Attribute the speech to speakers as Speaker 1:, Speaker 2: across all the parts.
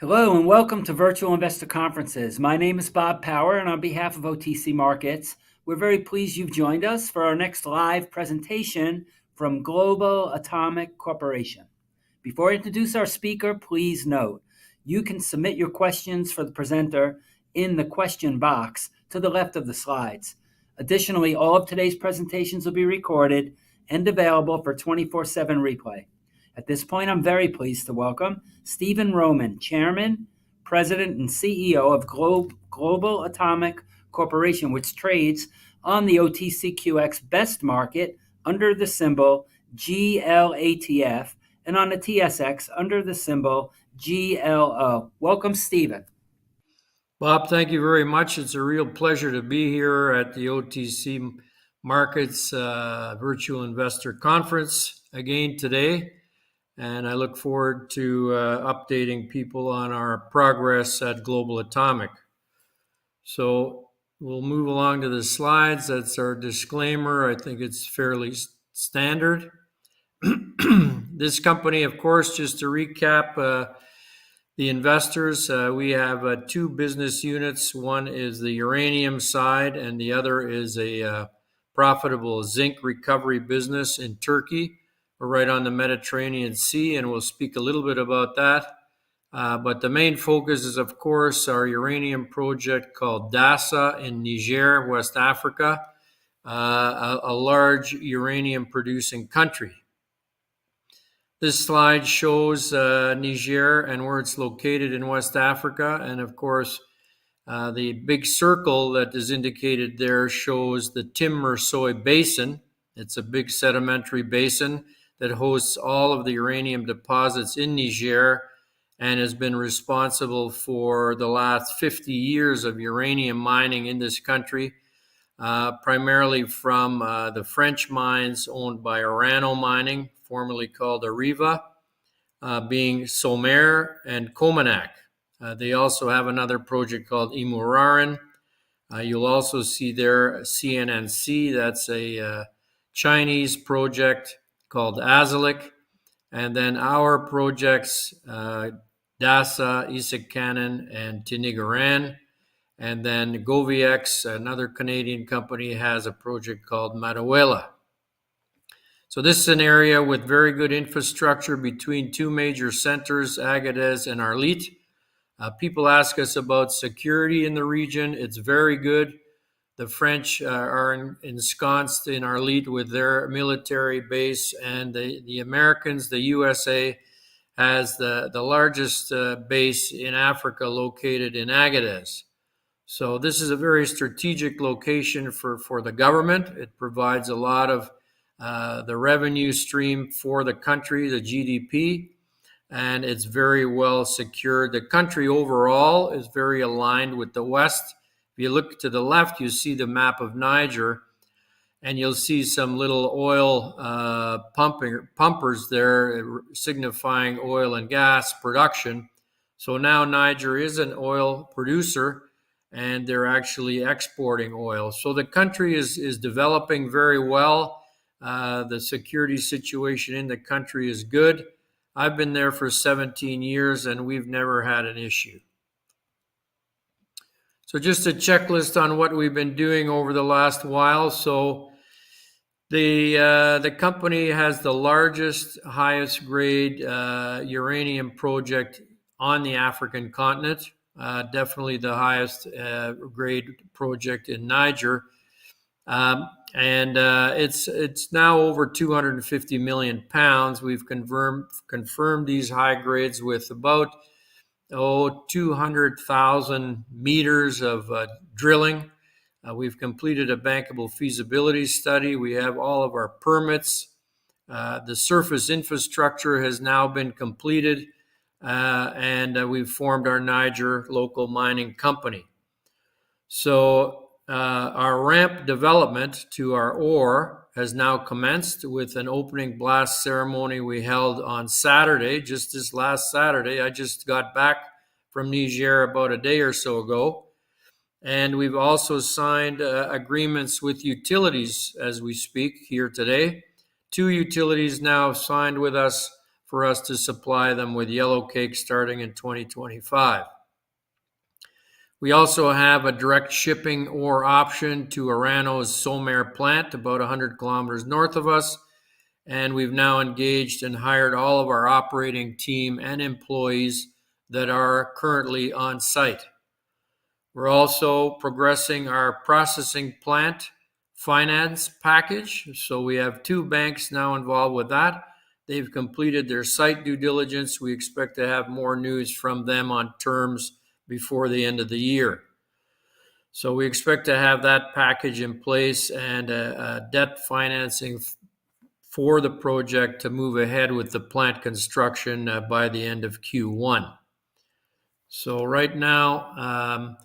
Speaker 1: Hello and welcome to Virtual Investor Conferences. My name is Bob Power, and on behalf of OTC Markets, we're very pleased you've joined us for our next live presentation from Global Atomic Corporation. Before I introduce our speaker, please note, you can submit your questions for the presenter in the question box to the left of the slides. Additionally, all of today's presentations will be recorded and available for 24/7 replay. At this point, I'm very pleased to welcome Stephen Roman, Chairman, President, and CEO of Global Atomic Corporation, which trades on the OTCQX Best Market under the symbol GLATF and on the TSX under the symbol GLO. Welcome, Stephen.
Speaker 2: Bob, thank you very much. It's a real pleasure to be here at the OTC Markets Virtual Investor Conference again today. And I look forward to updating people on our progress at Global Atomic. So we'll move along to the slides. That's our disclaimer. I think it's fairly standard. This company, of course, just to recap the investors, we have two business units. One is the uranium side, and the other is a profitable zinc recovery business in Turkey. We're right on the Mediterranean Sea, and we'll speak a little bit about that. But the main focus is, of course, our uranium project called Dasa in Niger, West Africa, a large uranium-producing country. This slide shows Niger and where it's located in West Africa. And, of course, the big circle that is indicated there shows the Tim-Mersoi Basin. It's a big sedimentary basin that hosts all of the uranium deposits in Niger and has been responsible for the last 50 years of uranium mining in this country, primarily from the French mines owned by Orano Mining, formerly called Areva, being Somer and Cominac. They also have another project called Imuraran. You'll also see there CNNC, that's a Chinese project called Azalik, and then our projects, Dasa, Isikanen, and Tinigaran, and then GoviX, another Canadian company, has a project called Madawiela. So this is an area with very good infrastructure between two major centers, Agadez and Arlit. People ask us about security in the region. It's very good. The French are ensconced in Arlit with their military base, and the Americans, the USA, has the largest base in Africa located in Agadez. So this is a very strategic location for the government. It provides a lot of the revenue stream for the country, the GDP, and it's very well secured. The country overall is very aligned with the West. If you look to the left, you see the map of Niger, and you'll see some little oil pumpers there signifying oil and gas production. So now Niger is an oil producer, and they're actually exporting oil. So the country is developing very well. The security situation in the country is good. I've been there for 17 years, and we've never had an issue. So just a checklist on what we've been doing over the last while. So the company has the largest, highest grade uranium project on the African continent. Definitely the highest grade project in Niger. And it's now over 250 million pounds. We've confirmed these high grades with about 200,000 meters of drilling. We've completed a bankable feasibility study. We have all of our permits. The surface infrastructure has now been completed, and we've formed our Niger local mining company. So our ramp development to our ore has now commenced with an opening blast ceremony we held on Saturday, just this last Saturday. I just got back from Niger about a day or so ago. And we've also signed agreements with utilities as we speak here today. 2 utilities now signed with us for us to supply them with yellowcake starting in 2025. We also have a direct shipping ore option to Orano's Somare plant about 100 kilometers north of us, and we've now engaged and hired all of our operating team and employees that are currently on site. We're also progressing our processing plant finance package. So we have 2 banks now involved with that. They've completed their site due diligence. We expect to have more news from them on terms before the end of the year. So we expect to have that package in place and a debt financing for the project to move ahead with the plant construction by the end of Q1. So right now,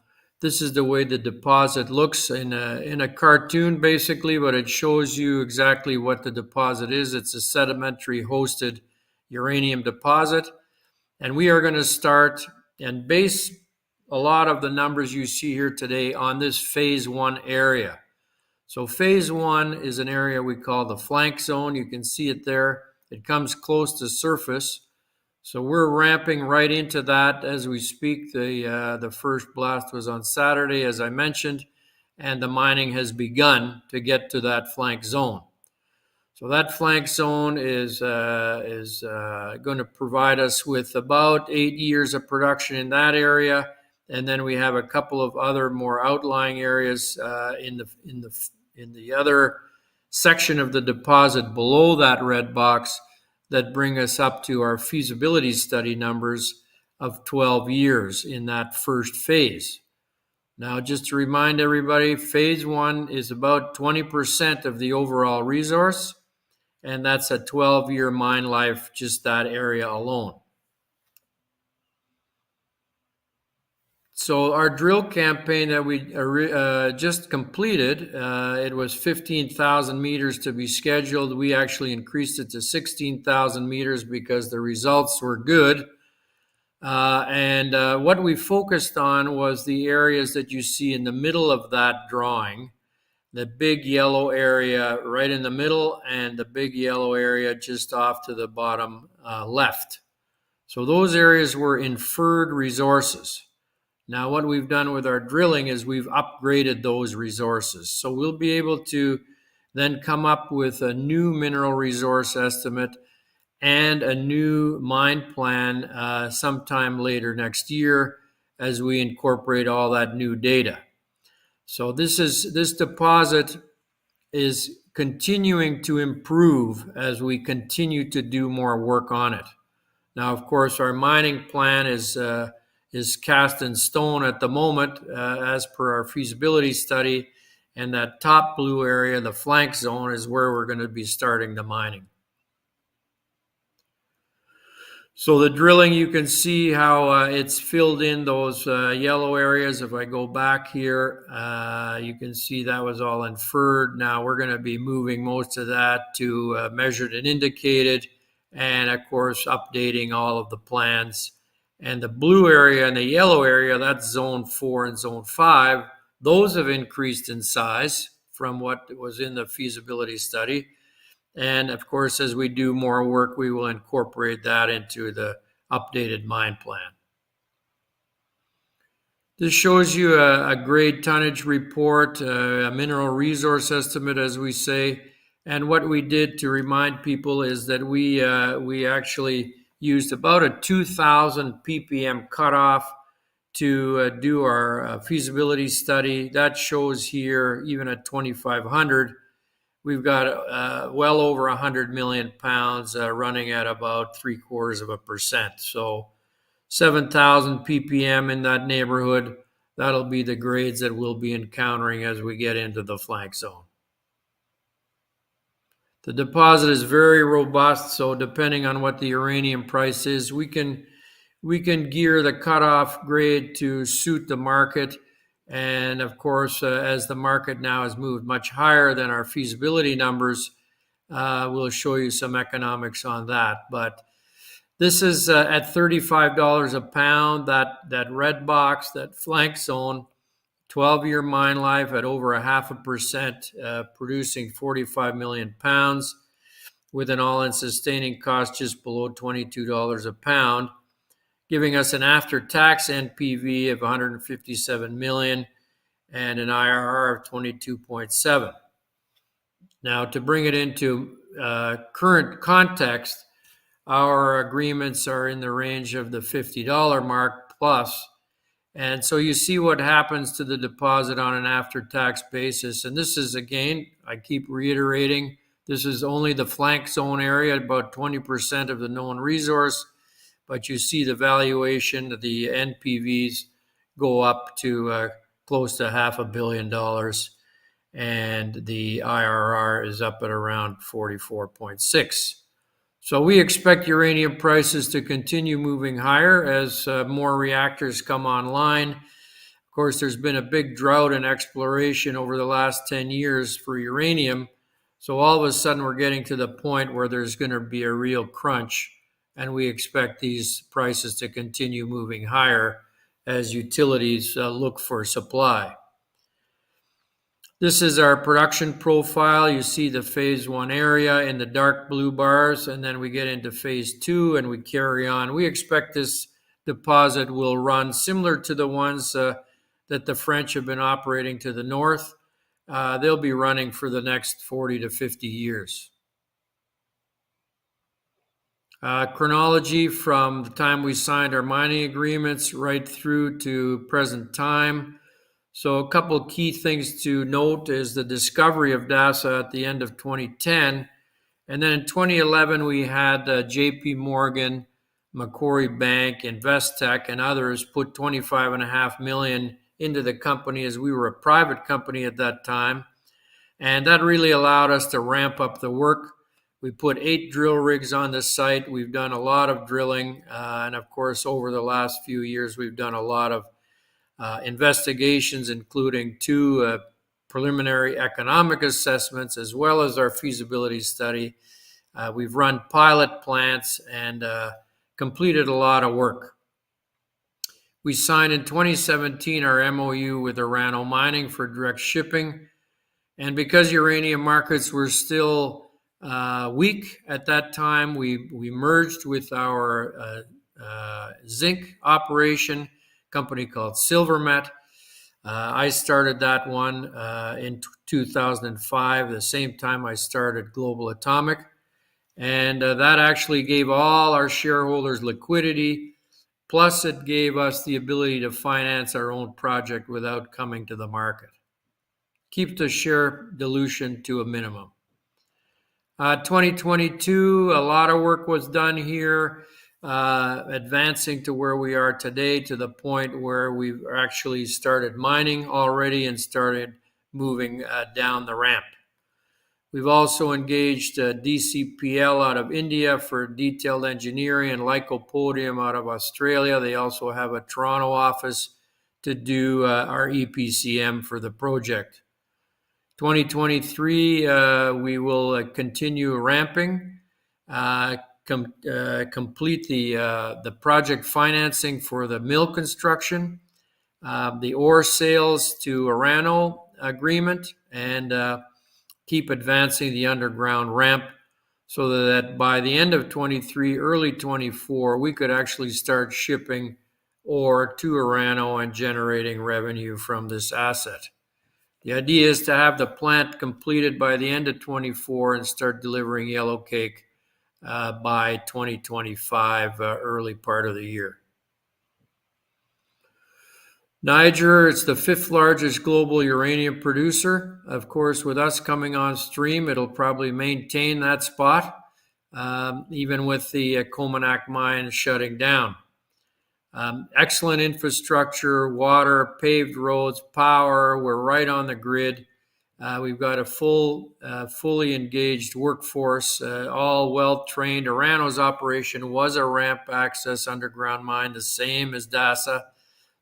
Speaker 2: this is the way the deposit looks in a cartoon, basically, but it shows you exactly what the deposit is. It's a sedimentary hosted uranium deposit. And we are going to start and base a lot of the numbers you see here today on this phase 1 area. So phase 1 is an area we call the flank zone. You can see it there. It comes close to surface. So we're ramping right into that as we speak. The first blast was on Saturday, as I mentioned, and the mining has begun to get to that flank zone. So that flank zone is going to provide us with about 8 years of production in that area, and then we have a couple of other more outlying areas in the other section of the deposit below that red box that bring us up to our feasibility study numbers of 12 years in that first phase. Now, just to remind everybody, phase 1 is about 20% of the overall resource, and that's a 12-year mine life, just that area alone. So our drill campaign that we just completed, it was 15,000 meters to be scheduled. We actually increased it to 16,000 meters because the results were good. And what we focused on was the areas that you see in the middle of that drawing, the big yellow area right in the middle and the big yellow area just off to the bottom left. So those areas were inferred resources. Now, what we've done with our drilling is we've upgraded those resources. So we'll be able to then come up with a new mineral resource estimate and a new mine plan sometime later next year as we incorporate all that new data. So this deposit is continuing to improve as we continue to do more work on it. Now, of course, our mining plan is cast in stone at the moment as per our feasibility study, and that top blue area, the flank zone, is where we're going to be starting the mining. So the drilling, you can see how it's filled in those yellow areas. If I go back here, you can see that was all inferred. Now we're going to be moving most of that to measured and indicated, and of course updating all of the plans. And the blue area and the yellow area, that's zone 4 and zone 5. Those have increased in size from what was in the feasibility study. And of course, as we do more work, we will incorporate that into the updated mine plan. This shows you a grade tonnage report, a mineral resource estimate, as we say. And what we did to remind people is that we actually used about a 2,000 ppm cutoff to do our feasibility study. That shows here, even at 2,500, we've got well over 100 million pounds running at about 0.75%. So 7,000 ppm in that neighborhood, that'll be the grades that we'll be encountering as we get into the flank zone. The deposit is very robust, so depending on what the uranium price is, we can gear the cutoff grade to suit the market. And of course, as the market now has moved much higher than our feasibility numbers, we'll show you some economics on that. But this is at $35 a pound, that red box, that flank zone, 12-year mine life at over 0.5%, producing 45 million pounds. with an all-in sustaining cost just below $22 a pound, giving us an after-tax NPV of $157 million and an IRR of 22.7. Now, to bring it into current context, our agreements are in the range of the $50 mark plus. And so you see what happens to the deposit on an after-tax basis. And this is, again, I keep reiterating, this is only the flank zone area, about 20% of the known resource. But you see the valuation of the NPVs go up to close to $500 million. And the IRR is up at around 44.6. So we expect uranium prices to continue moving higher as more reactors come online. Of course, there's been a big drought in exploration over the last 10 years for uranium. So all of a sudden, we're getting to the point where there's going to be a real crunch, and we expect these prices to continue moving higher as utilities look for supply. This is our production profile. You see the phase 1 area in the dark blue bars, and then we get into phase 2 and we carry on. We expect this deposit will run similar to the ones that the French have been operating to the north. They'll be running for the next 40 to 50 years. Chronology from the time we signed our mining agreements right through to present time. So a couple of key things to note is the discovery of Dasa at the end of 2010. And then in 2011, we had JP Morgan, Macquarie Bank, Investec, and others put $25.5 million into the company as we were a private company at that time. And that really allowed us to ramp up the work. We put 8 drill rigs on the site. We've done a lot of drilling. And of course, over the last few years, we've done a lot of investigations, including 2 preliminary economic assessments, as well as our feasibility study. We've run pilot plants and completed a lot of work. We signed in 2017 our MOU with Orano Mining for direct shipping. And because uranium markets were still weak at that time, we merged with our zinc operation, company called Silvermet. I started that one in 2005, the same time I started Global Atomic. And that actually gave all our shareholders liquidity, plus it gave us the ability to finance our own project without coming to the market. Keep the share dilution to a minimum. 2022, a lot of work was done here. Advancing to where we are today, to the point where we've actually started mining already and started moving down the ramp. We've also engaged DCPL out of India for detailed engineering and Lycopodium out of Australia. They also have a Toronto office to do our EPCM for the project. 2023, we will continue ramping. Complete the project financing for the mill construction, the ore sales to Orano agreement, and keep advancing the underground ramp so that by the end of 23, early 24, we could actually start shipping ore to Orano and generating revenue from this asset. The idea is to have the plant completed by the end of 24 and start delivering yellow cake by 2025, early part of the year. Niger, it's the 5th largest global uranium producer. Of course, with us coming on stream, it'll probably maintain that spot, even with the Cominac mine shutting down. Excellent infrastructure, water, paved roads, power. We're right on the grid. We've got a fully engaged workforce, all well-trained. Orano's operation was a ramp access underground mine, the same as Dasa.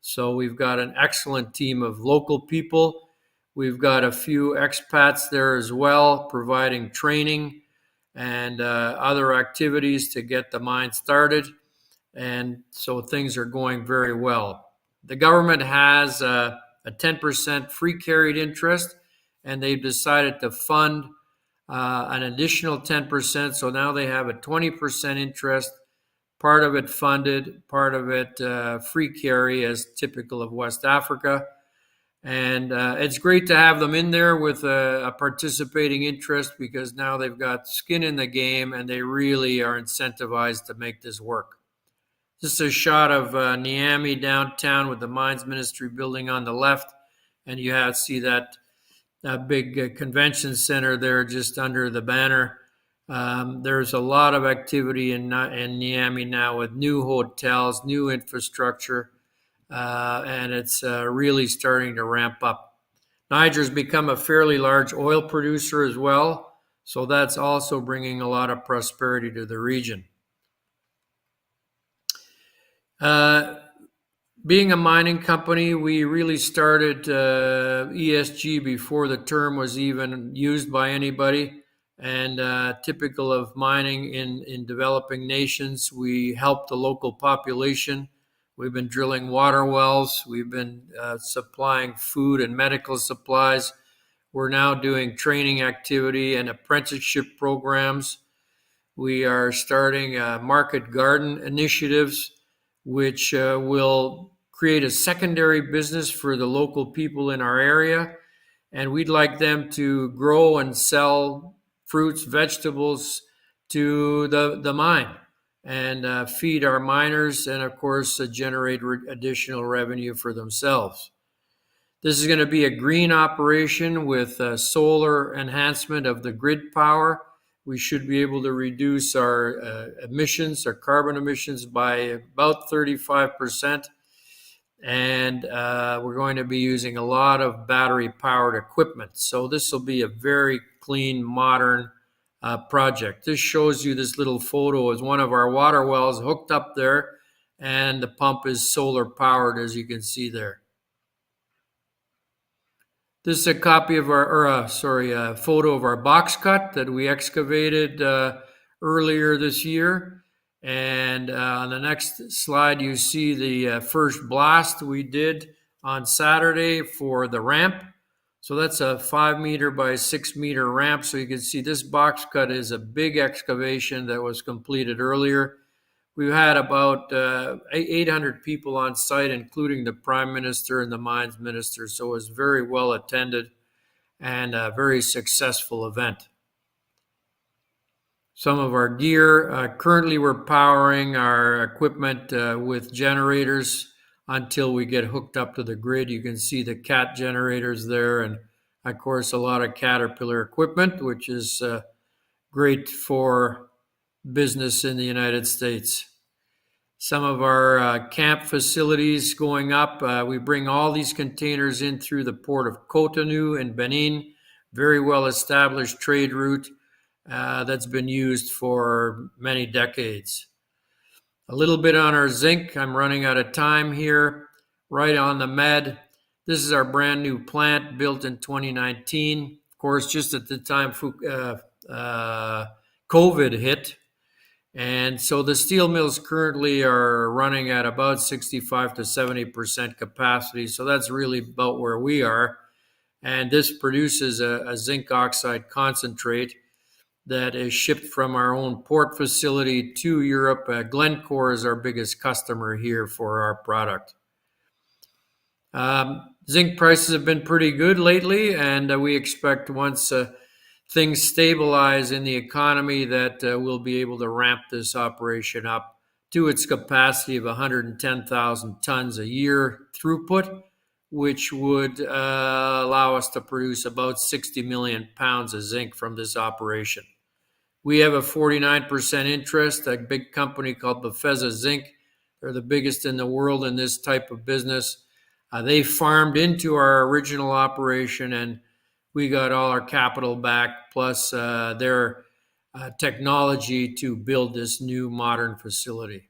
Speaker 2: So we've got an excellent team of local people. We've got a few expats there as well, providing training and other activities to get the mine started. And so things are going very well. The government has a 10% free carried interest, and they've decided to fund an additional 10%. So now they have a 20% interest, part of it funded, part of it free carry, as typical of West Africa. And it's great to have them in there with a participating interest, because now they've got skin in the game and they really are incentivized to make this work. This is a shot of Niamey downtown with the Mines Ministry building on the left. And you see that big convention center there just under the banner. There's a lot of activity in Niamey now with new hotels, new infrastructure. And it's really starting to ramp up. Niger's become a fairly large oil producer as well, so that's also bringing a lot of prosperity to the region. Being a mining company, we really started ESG before the term was even used by anybody. And typical of mining in developing nations, we help the local population. We've been drilling water wells. We've been supplying food and medical supplies. We're now doing training activity and apprenticeship programs. We are starting market garden initiatives, which will create a secondary business for the local people in our area. And we'd like them to grow and sell fruits, vegetables to the mine, and feed our miners, and of course generate additional revenue for themselves. This is going to be a green operation with solar enhancement of the grid power. We should be able to reduce our emissions, our carbon emissions, by about 35%. And we're going to be using a lot of battery-powered equipment. So this will be a very clean, modern project. This shows you this little photo as one of our water wells hooked up there, and the pump is solar powered, as you can see there. This is a copy of a photo of our box cut that we excavated earlier this year. And on the next slide, you see the first blast we did on Saturday for the ramp. So that's a 5 meter by 6 meter ramp. So you can see this box cut is a big excavation that was completed earlier. We've had about 800 people on site, including the Prime Minister and the Mines Minister. So it was very well attended and a very successful event. Some of our gear, currently we're powering our equipment with generators until we get hooked up to the grid. You can see the Cat generators there, and of course a lot of Caterpillar equipment, which is great for business in the United States. Some of our camp facilities going up. We bring all these containers in through the port of Cotonou in Benin, very well established trade route that's been used for many decades. A little bit on our zinc. I'm running out of time here. Right on the med. This is our brand new plant built in 2019. Of course, just at the time COVID hit. And so the steel mills currently are running at about 65 to 70% capacity. So that's really about where we are. And this produces a zinc oxide concentrate that is shipped from our own port facility to Europe. Glencore is our biggest customer here for our product. Zinc prices have been pretty good lately, and we expect once things stabilize in the economy that we'll be able to ramp this operation up to its capacity of 110,000 tons a year throughput, which would allow us to produce about 60 million pounds of zinc from this operation. We have a 49% interest, a big company called Befesa Zinc. They're the biggest in the world in this type of business. They farmed into our original operation, and we got all our capital back, plus their technology to build this new modern facility.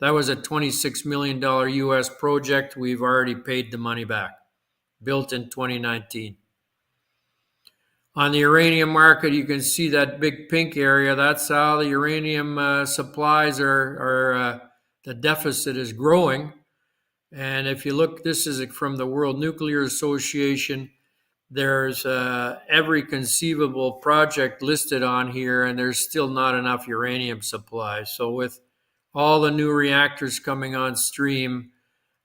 Speaker 2: That was a $26 million US project. We've already paid the money back, built in 2019. On the uranium market, you can see that big pink area. That's how the uranium supplies are the deficit is growing. And if you look, this is from the World Nuclear Association. there's every conceivable project listed on here, and there's still not enough uranium supply. So with all the new reactors coming on stream,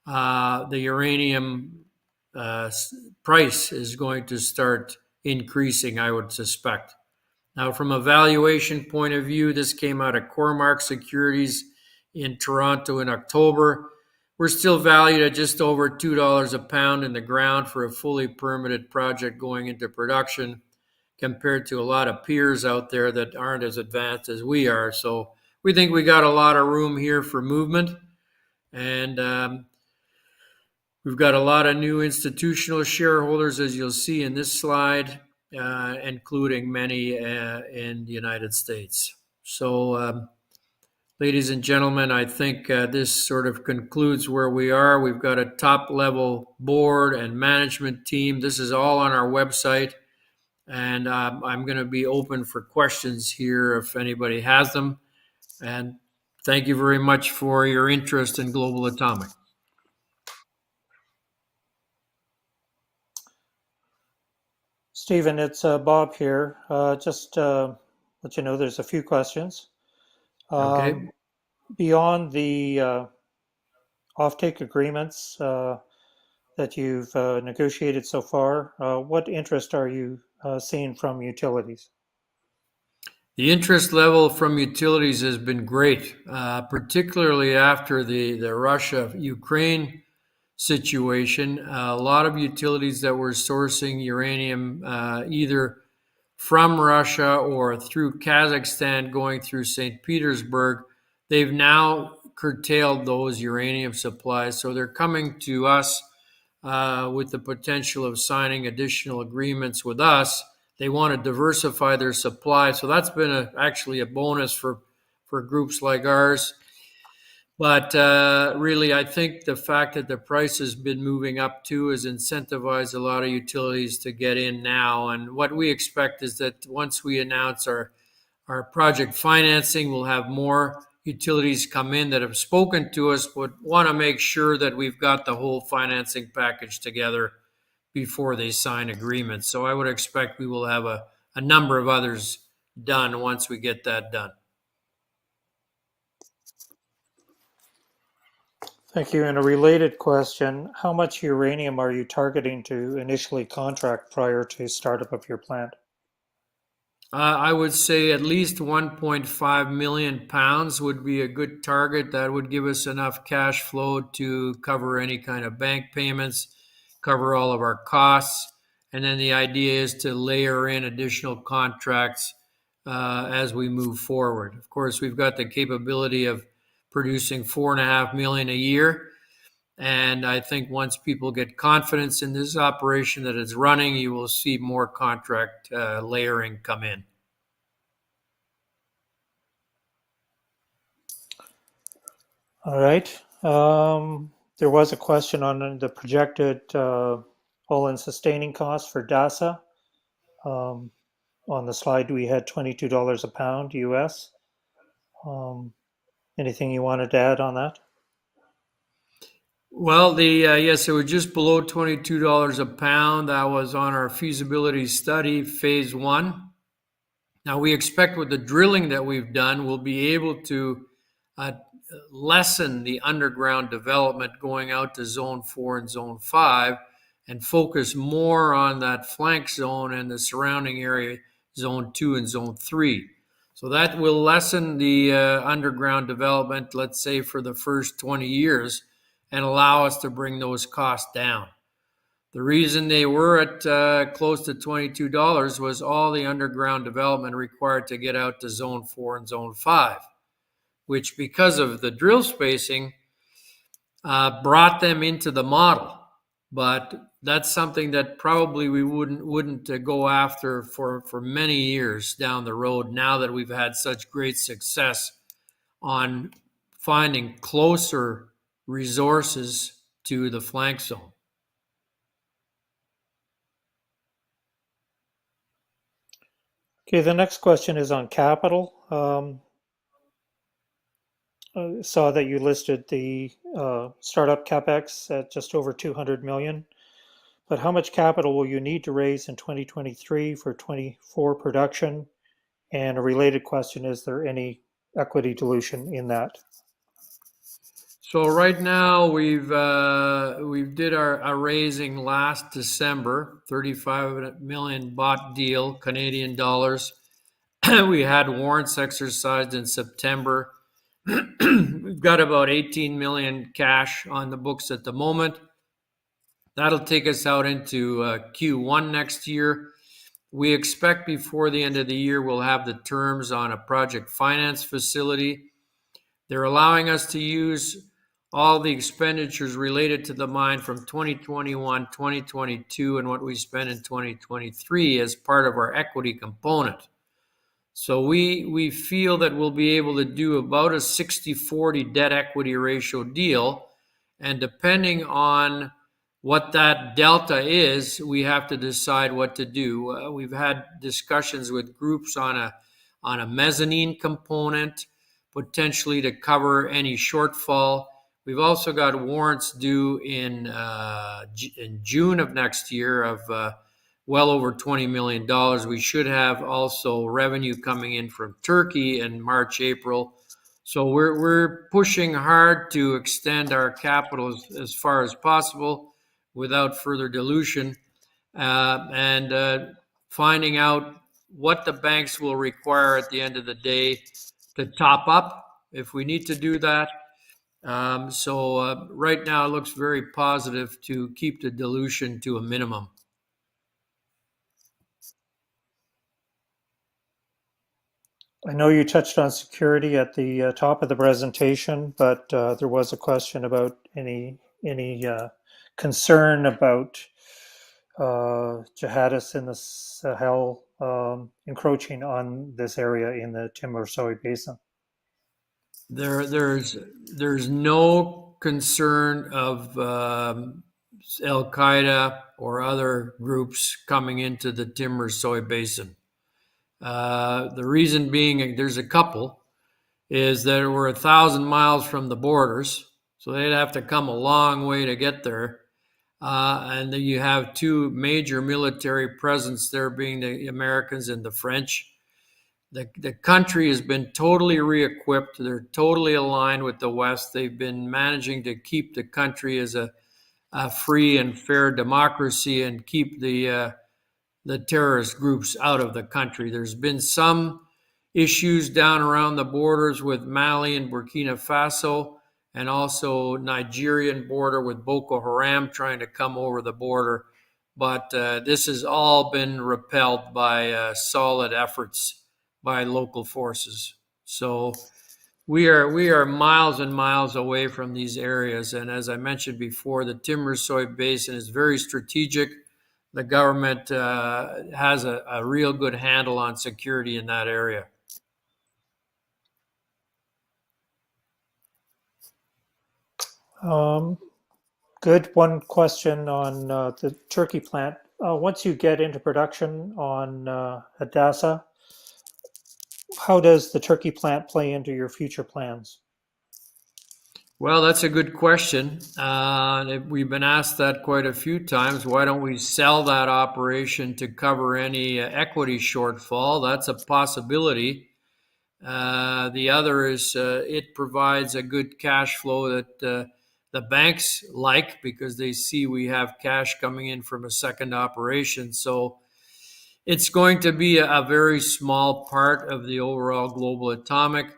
Speaker 2: the uranium price is going to start increasing, I would suspect. Now, from a valuation point of view, this came out of Cormark Securities in Toronto in October. We're still valued at just over $2 a pound in the ground for a fully permitted project going into production, compared to a lot of peers out there that aren't as advanced as we are. So we think we got a lot of room here for movement. And we've got a lot of new institutional shareholders, as you'll see in this slide, including many in the United States. So, ladies and gentlemen, I think this sort of concludes where we are. We've got a top-level board and management team. This is all on our website, and I'm going to be open for questions here if anybody has them. And thank you very much for your interest in Global Atomic.
Speaker 3: Stephen, it's Bob here. Just let you know there's a few questions.
Speaker 2: Okay.
Speaker 3: Beyond the offtake agreements that you've negotiated so far, what interest are you seeing from utilities?
Speaker 2: The interest level from utilities has been great, particularly after the Russia-Ukraine situation. A lot of utilities that were sourcing uranium either from Russia or through Kazakhstan going through St. Petersburg, they've now curtailed those uranium supplies. So they're coming to us with the potential of signing additional agreements with us. They want to diversify their supply. So that's been actually a bonus for groups like ours. But really, I think the fact that the price has been moving up too has incentivized a lot of utilities to get in now. And what we expect is that once we announce our project financing, we'll have more utilities come in that have spoken to us, but want to make sure that we've got the whole financing package together before they sign agreements. So I would expect we will have a number of others done once we get that done.
Speaker 3: Thank you. And a related question, how much uranium are you targeting to initially contract prior to startup of your plant?
Speaker 2: I would say at least 1.5 million pounds would be a good target. That would give us enough cash flow to cover any kind of bank payments, cover all of our costs. And then the idea is to layer in additional contracts as we move forward. Of course, we've got the capability of producing 4.5 million a year. And I think once people get confidence in this operation that it's running, you will see more contract layering come in.
Speaker 3: All right. There was a question on the projected all-in sustaining costs for Dasa. On the slide, we had $22 a pound US. Anything you wanted to add on that?
Speaker 2: Well, yes, it was just below $22 a pound. That was on our feasibility study, phase 1. Now, we expect with the drilling that we've done, we'll be able to lessen the underground development going out to Zone 4 and Zone 5 and focus more on that flank zone and the surrounding area, Zone 2 and Zone 3. So that will lessen the underground development, let's say, for the first 20 years and allow us to bring those costs down. The reason they were at close to $22 was all the underground development required to get out to Zone 4 and Zone 5, which, because of the drill spacing, brought them into the model. But that's something that probably we wouldn't go after for many years down the road, now that we've had such great success on finding closer resources to the flank zone.
Speaker 3: Okay, the next question is on capital. Saw that you listed the startup capex at just over 200 million. but how much capital will you need to raise in 2023 for 24 production? And a related question, is there any equity dilution in that?
Speaker 2: So right now we did our raising last December, 35 million bought deal, Canadian dollars. We had warrants exercised in September. We've got about 18 million cash on the books at the moment. That'll take us out into Q1 next year. We expect before the end of the year we'll have the terms on a project finance facility. They're allowing us to use all the expenditures related to the mine from 2021, 2022, and what we spent in 2023 as part of our equity component. So we feel that we'll be able to do about a 60-40 debt equity ratio deal. And depending on what that delta is, we have to decide what to do. We've had discussions with groups on a mezzanine component, potentially to cover any shortfall. We've also got warrants due in June of next year of well over $20 million. We should have also revenue coming in from Turkey in March, April. So we're pushing hard to extend our capital as far as possible without further dilution, and finding out what the banks will require at the end of the day to top up if we need to do that. So right now it looks very positive to keep the dilution to a minimum.
Speaker 3: I know you touched on security at the top of the presentation, but there was a question about any concern about jihadists in the Sahel encroaching on this area in the Timor-Soy Basin.
Speaker 2: There's no concern of Al Qaeda or other groups coming into the Timor-Soy Basin. The reason being, there's a couple, is that we're 1,000 miles from the borders, so they'd have to come a long way to get there. And then you have two major military presence there, being the Americans and the French. The country has been totally re-equipped. They're totally aligned with the West. They've been managing to keep the country as a free and fair democracy and keep the terrorist groups out of the country. There's been some issues down around the borders with Mali and Burkina Faso, and also Nigerian border with Boko Haram trying to come over the border. But this has all been repelled by solid efforts by local forces. So we are miles and miles away from these areas. And as I mentioned before, the Timor-Soy Basin is very strategic. The government has a real good handle on security in that area.
Speaker 3: Good. One question on the Turkey plant. Once you get into production on Dasa, how does the Turkey plant play into your future plans?
Speaker 2: Well, that's a good question. We've been asked that quite a few times. Why don't we sell that operation to cover any equity shortfall? That's a possibility. The other is it provides a good cash flow that the banks like, because they see we have cash coming in from a second operation. So it's going to be a very small part of the overall Global Atomic.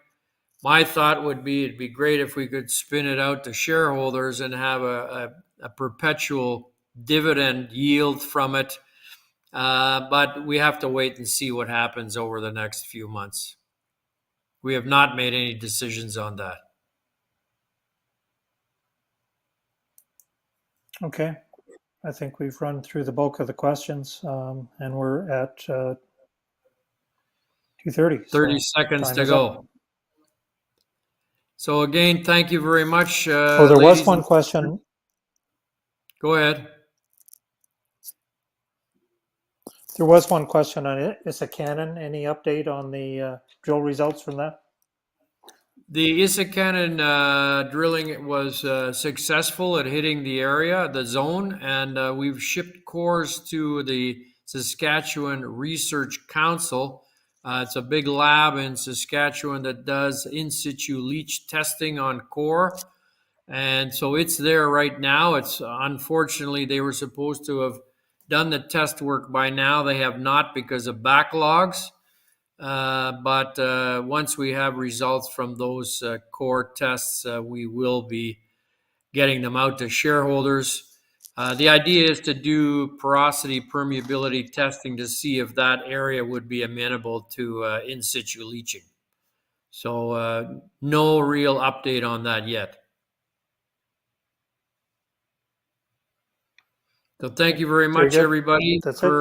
Speaker 2: My thought would be it'd be great if we could spin it out to shareholders and have a perpetual dividend yield from it. But we have to wait and see what happens over the next few months. We have not made any decisions on that.
Speaker 3: Okay. I think we've run through the bulk of the questions, and we're at 2:30.
Speaker 2: 30 seconds to go.
Speaker 3: Up.
Speaker 2: So again, thank you very much.
Speaker 3: There was one question.
Speaker 2: Go ahead.
Speaker 3: There was one question on it. It's a Canon. Any update on the drill results from that?
Speaker 2: The Issacannon drilling was successful at hitting the area, the zone, and we've shipped cores to the Saskatchewan Research Council. It's a big lab in Saskatchewan that does in situ leach testing on core. And so it's there right now. It's unfortunately, they were supposed to have done the test work by now. They have not because of backlogs. But once we have results from those core tests, we will be getting them out to shareholders. The idea is to do porosity permeability testing to see if that area would be amenable to in situ leaching. So no real update on that yet. So thank you very much, everybody,
Speaker 3: That's
Speaker 2: for